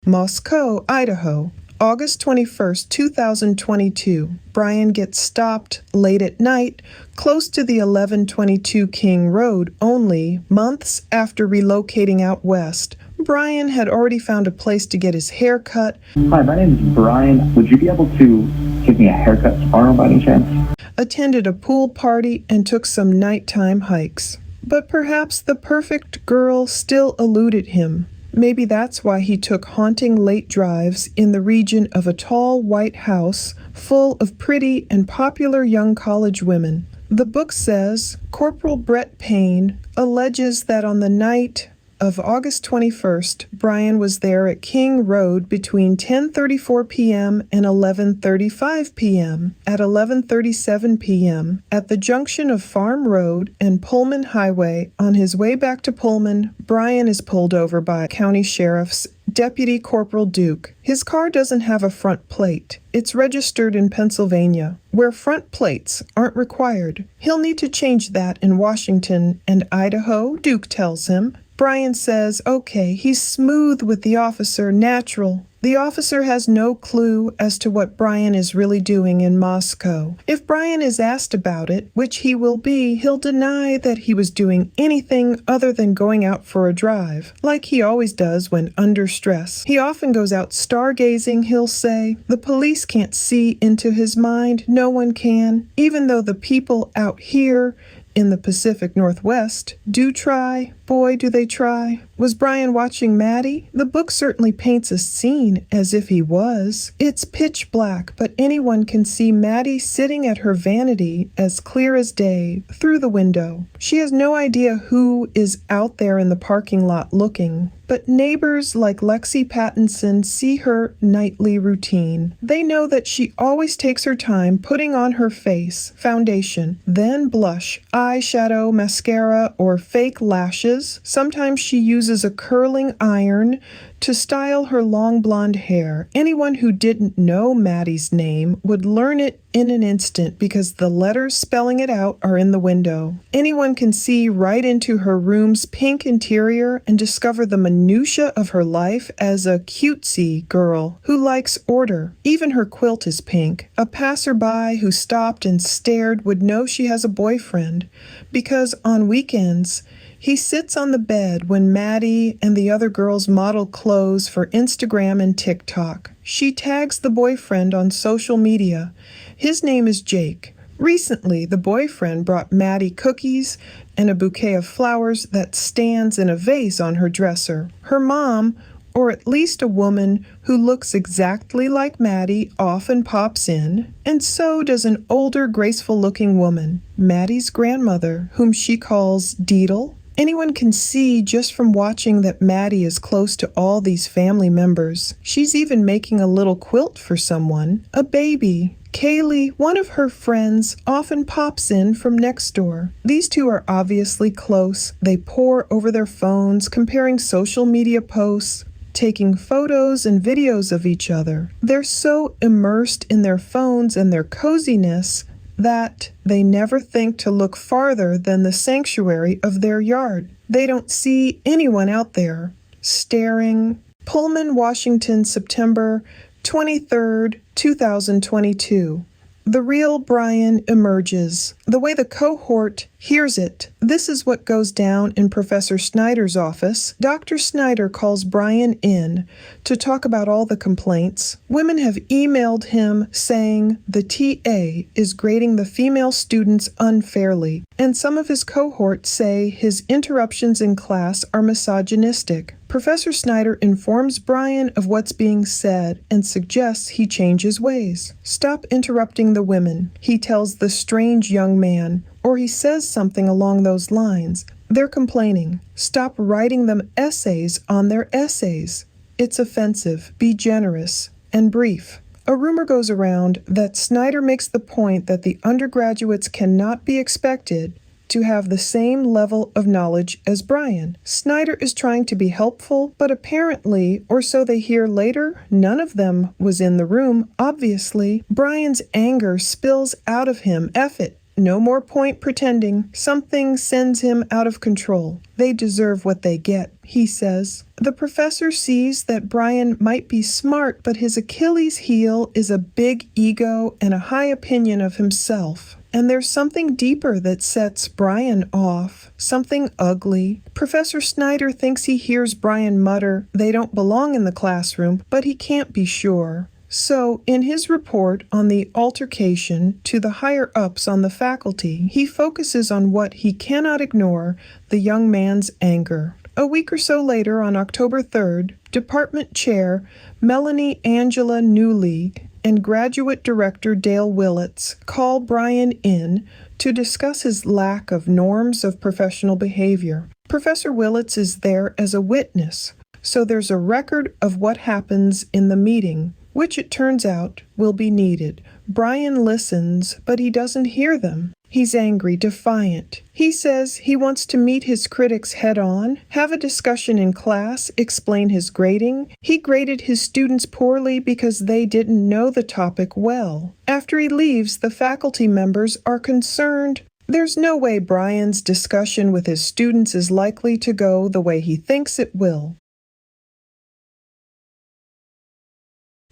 Moscow, Idaho, August 21, 2022. Bryan gets stopped late at night, close to the 1122 King Road, only months after relocating out west. Bryan had already found a place to get his hair cut. Hi, my name is Bryan. Would you be able to give me a haircut tomorrow by any chance? Attended a pool party and took some nighttime hikes. But perhaps the perfect girl still eluded him. Maybe that's why he took haunting late drives in the region of a tall white house full of pretty and popular young college women. The book says Corporal Brett Payne alleges that on the night of August 21st, Bryan was there at King Road between 10:34 p.m. and 11:35 p.m. At 11:37 p.m., at the junction of Farm Road and Pullman Highway, on his way back to Pullman, Bryan is pulled over by County Sheriff's Deputy Corporal Duke. His car doesn't have a front plate. It's registered in Pennsylvania, where front plates aren't required. He'll need to change that in Washington and Idaho, Duke tells him. Bryan says, okay, he's smooth with the officer, natural. The officer has no clue as to what Bryan is really doing in Moscow. If Bryan is asked about it, which he will be, he'll deny that he was doing anything other than going out for a drive, like he always does when under stress. He often goes out stargazing, he'll say. The police can't see into his mind. No one can. Even though the people out here in the Pacific Northwest do try. Boy, do they try. Was Bryan watching Maddie? The book certainly paints a scene as if he was. It's pitch black, but anyone can see Maddie sitting at her vanity as clear as day through the window. She has no idea who is out there in the parking lot looking, but neighbors like Lexi Pattinson see her nightly routine. They know that she always takes her time putting on her face, foundation, then blush, eyeshadow, mascara, or fake lashes. Sometimes she uses a curling iron to style her long blonde hair. Anyone who didn't know Maddie's name would learn it in an instant because the letters spelling it out are in the window. Anyone can see right into her room's pink interior and discover the minutia of her life as a cutesy girl who likes order. Even her quilt is pink. A passerby who stopped and stared would know she has a boyfriend because on weekends, he sits on the bed when Maddie and the other girls model clothes for Instagram and TikTok. She tags the boyfriend on social media. His name is Jake. Recently, the boyfriend brought Maddie cookies and a bouquet of flowers that stands in a vase on her dresser. Her mom, or at least a woman who looks exactly like Maddie, often pops in, and so does an older, graceful-looking woman, Maddie's grandmother, whom she calls Deedle. Anyone can see just from watching that Maddie is close to all these family members. She's even making a little quilt for someone, a baby. Kaylee, one of her friends, often pops in from next door. These two are obviously close. They pore over their phones, comparing social media posts, taking photos and videos of each other. They're so immersed in their phones and their coziness that they never think to look farther than the sanctuary of their yard. They don't see anyone out there staring. Pullman, Washington, September 23rd, 2022. The real Bryan emerges. The way the cohort hears it. This is what goes down in Professor Snyder's office. Dr. Snyder calls Bryan in to talk about all the complaints. Women have emailed him saying the TA is grading the female students unfairly, and some of his cohort say his interruptions in class are misogynistic. Professor Snyder informs Bryan of what's being said and suggests he change his ways. Stop interrupting the women, he tells the strange young man, or he says something along those lines. They're complaining. Stop writing them essays on their essays. It's offensive. Be generous and brief. A rumor goes around that Snyder makes the point that the undergraduates cannot be expected to have the same level of knowledge as Bryan. Snyder is trying to be helpful, but apparently, or so they hear later, none of them was in the room. Obviously, Bryan's anger spills out of him. F it. No more point pretending. Something sends him out of control. They deserve what they get, he says. The professor sees that Bryan might be smart, but his Achilles heel is a big ego and a high opinion of himself. And there's something deeper that sets Bryan off, something ugly. Professor Snyder thinks he hears Bryan mutter, "They don't belong in the classroom," but he can't be sure. So, in his report on the altercation to the higher-ups on the faculty, he focuses on what he cannot ignore, the young man's anger. A week or so later, on October 3rd, Department Chair Melanie Angela Newleague and Graduate Director Dale Willits call Bryan in to discuss his lack of norms of professional behavior. Professor Willits is there as a witness, so there's a record of what happens in the meeting, which it turns out will be needed. Bryan listens, but he doesn't hear them. He's angry, defiant. He says he wants to meet his critics head-on, have a discussion in class, explain his grading. He graded his students poorly because they didn't know the topic well. After he leaves, the faculty members are concerned. There's no way Bryan's discussion with his students is likely to go the way he thinks it will.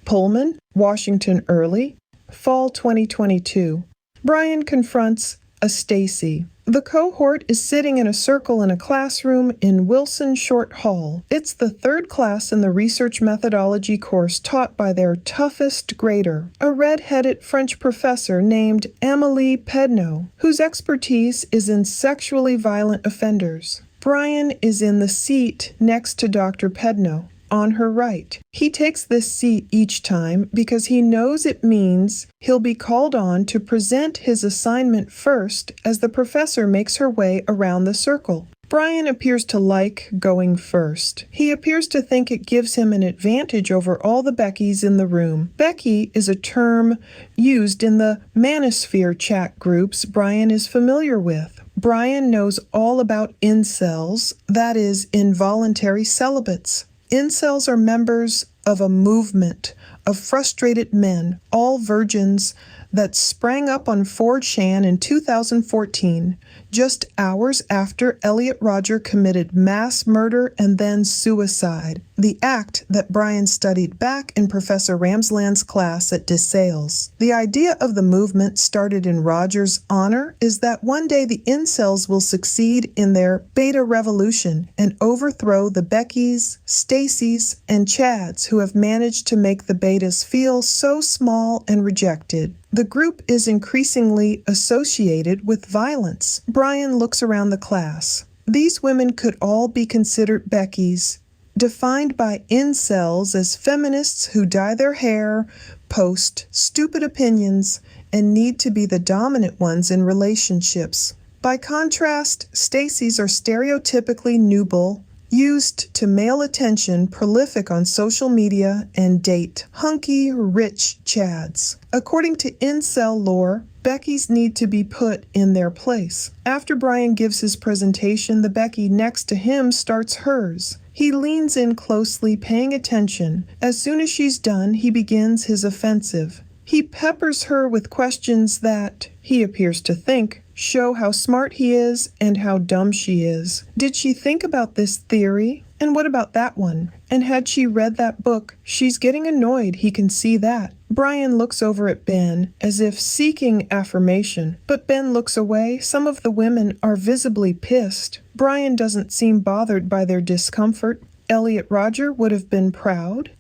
Pullman, Washington early, fall 2022. Bryan confronts a Stacy. The cohort is sitting in a circle in a classroom in Wilson Short Hall. It's the third class in the research methodology course taught by their toughest grader, a red-headed French professor named Amélie Pedneau, whose expertise is in sexually violent offenders. Bryan is in the seat next to Dr. Pedneau, on her right. He takes this seat each time because he knows it means he'll be called on to present his assignment first as the professor makes her way around the circle. Bryan appears to like going first. He appears to think it gives him an advantage over all the Beckys in the room. Becky is a term used in the manosphere chat groups Bryan is familiar with. Bryan knows all about incels, that is, involuntary celibates. Incels are members of a movement of frustrated men, all virgins, that sprang up on 4chan in 2014, just hours after Elliot Rodger committed mass murder and then suicide, the act that Bryan studied back in Professor Ramsland's class at DeSales. The idea of the movement started in Rodger's honor is that one day the incels will succeed in their beta revolution and overthrow the Beckys, Stacys, and Chads who have managed to make the betas feel so small and rejected. The group is increasingly associated with violence. Bryan looks around the class. These women could all be considered Beckys, defined by incels as feminists who dye their hair, post stupid opinions, and need to be the dominant ones in relationships. By contrast, Stacys are stereotypically nubile, used to male attention, prolific on social media, and date hunky, rich Chads. According to incel lore, Beckys need to be put in their place. After Bryan gives his presentation, the Becky next to him starts hers. He leans in closely, paying attention. As soon as she's done, he begins his offensive. He peppers her with questions that, he appears to think, show how smart he is and how dumb she is. Did she think about this theory? And what about that one? And had she read that book? She's getting annoyed, he can see that. Bryan looks over at Ben, as if seeking affirmation, but Ben looks away. Some of the women are visibly pissed. Bryan doesn't seem bothered by their discomfort. Elliot Rodger would have been proud.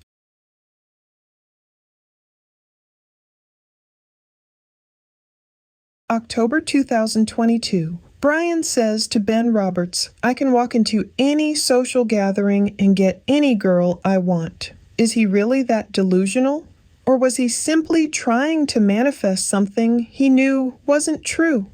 October 2022. Bryan says to Ben Roberts, "I can walk into any social gathering and get any girl I want." Is he really that delusional? Or was he simply trying to manifest something he knew wasn't true?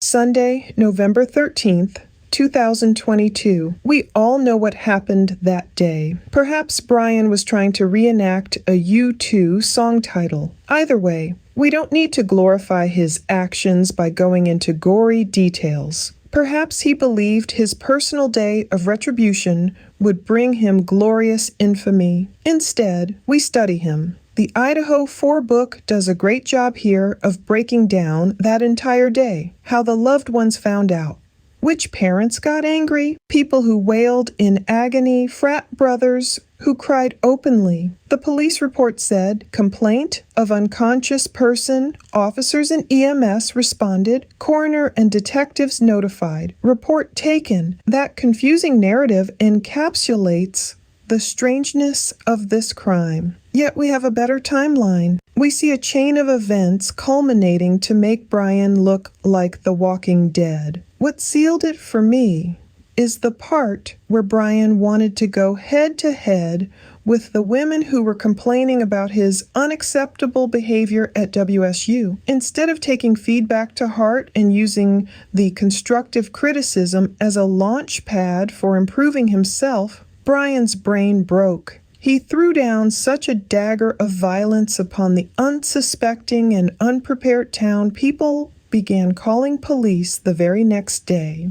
Sunday, November 13th, 2022. We all know what happened that day. Perhaps Bryan was trying to reenact a U2 song title. Either way, we don't need to glorify his actions by going into gory details. Perhaps he believed his personal day of retribution would bring him glorious infamy. Instead, we study him. The Idaho 4 book does a great job here of breaking down that entire day, how the loved ones found out. Which parents got angry? People who wailed in agony, frat brothers who cried openly. The police report said, complaint of unconscious person, officers and EMS responded, coroner and detectives notified, report taken. That confusing narrative encapsulates the strangeness of this crime. Yet we have a better timeline. We see a chain of events culminating to make Bryan look like The Walking Dead. What sealed it for me is the part where Bryan wanted to go head-to-head with the women who were complaining about his unacceptable behavior at WSU. Instead of taking feedback to heart and using the constructive criticism as a launch pad for improving himself, Bryan's brain broke. He threw down such a dagger of violence upon the unsuspecting and unprepared town, people began calling police the very next day.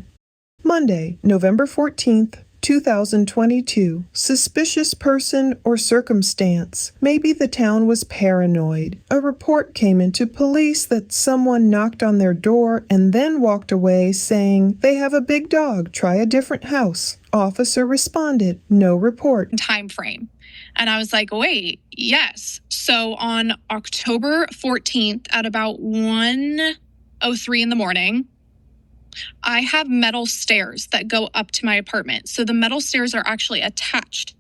Monday, November 14th, 2022. Suspicious person or circumstance. Maybe the town was paranoid. A report came into police that someone knocked on their door and then walked away saying, "They have a big dog, try a different house." Officer responded, "No report." Time frame. And I was like, wait, yes. So on October 14th at about 1:03 in the morning, I have metal stairs that go up to my apartment. So the metal stairs are actually attached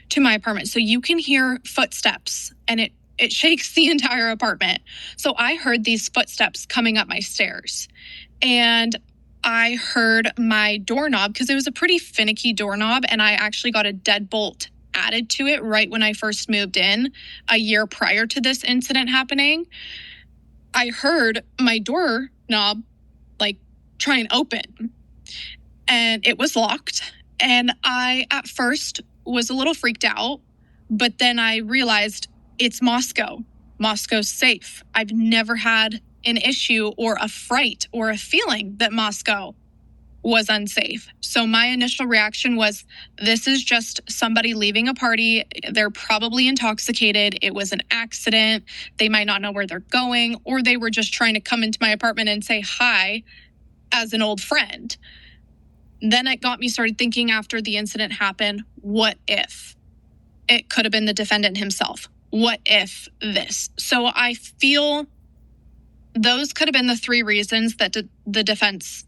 to my apartment. So you can hear footsteps and it shakes the entire apartment. So I heard these footsteps coming up my stairs. And I heard my doorknob, because it was a pretty finicky doorknob, and I actually got a deadbolt added to it right when I first moved in a year prior to this incident happening. I heard my doorknob try and open, and it was locked. And I at first was a little freaked out, but then I realized it's Moscow. Moscow's safe. I've never had an issue or a fright or a feeling that Moscow was unsafe. So my initial reaction was, this is just somebody leaving a party. They're probably intoxicated. It was an accident. They might not know where they're going, or they were just trying to come into my apartment and say hi as an old friend. Then it got me started thinking after the incident happened, what if? It could have been the defendant himself. What if this? So I feel those could have been the three reasons that the defense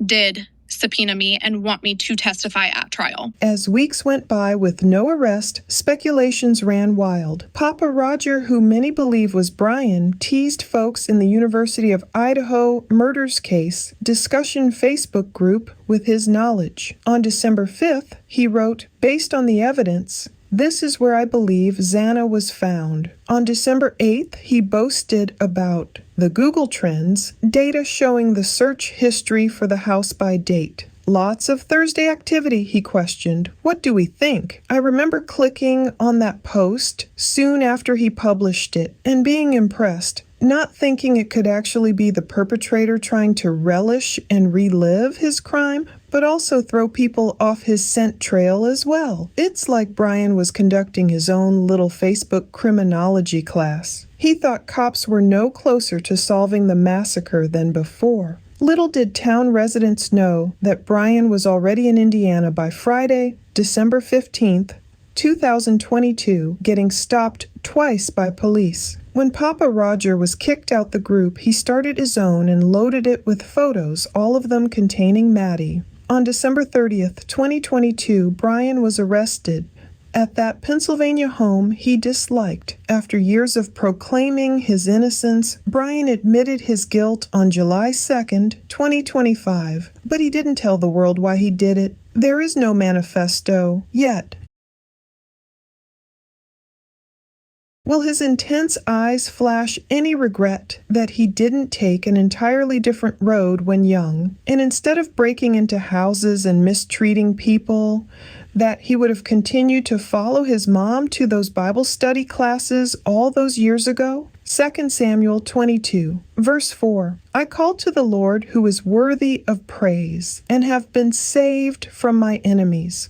did subpoena me and want me to testify at trial. As weeks went by with no arrest, speculations ran wild. Papa Roger, who many believe was Bryan, teased folks in the University of Idaho murders case discussion Facebook group with his knowledge. On December 5th, he wrote, "Based on the evidence, this is where I believe Xana was found." On December 8th, he boasted about the Google Trends, data showing the search history for the house by date. "Lots of Thursday activity," he questioned. "What do we think?" I remember clicking on that post soon after he published it and being impressed, not thinking it could actually be the perpetrator trying to relish and relive his crime, but also throw people off his scent trail as well. It's like Bryan was conducting his own little Facebook criminology class. He thought cops were no closer to solving the massacre than before. Little did town residents know that Bryan was already in Indiana by Friday, December 15th, 2022, getting stopped twice by police. When Papa Roger was kicked out the group, he started his own and loaded it with photos, all of them containing Maddie. On December 30th, 2022, Bryan was arrested at that Pennsylvania home he disliked. After years of proclaiming his innocence, Bryan admitted his guilt on July 2nd, 2025, but he didn't tell the world why he did it. There is no manifesto yet. Will his intense eyes flash any regret that he didn't take an entirely different road when young, and instead of breaking into houses and mistreating people, that he would have continued to follow his mom to those Bible study classes all those years ago? 2 Samuel 22, verse 4, "I called to the Lord who is worthy of praise, and have been saved from my enemies.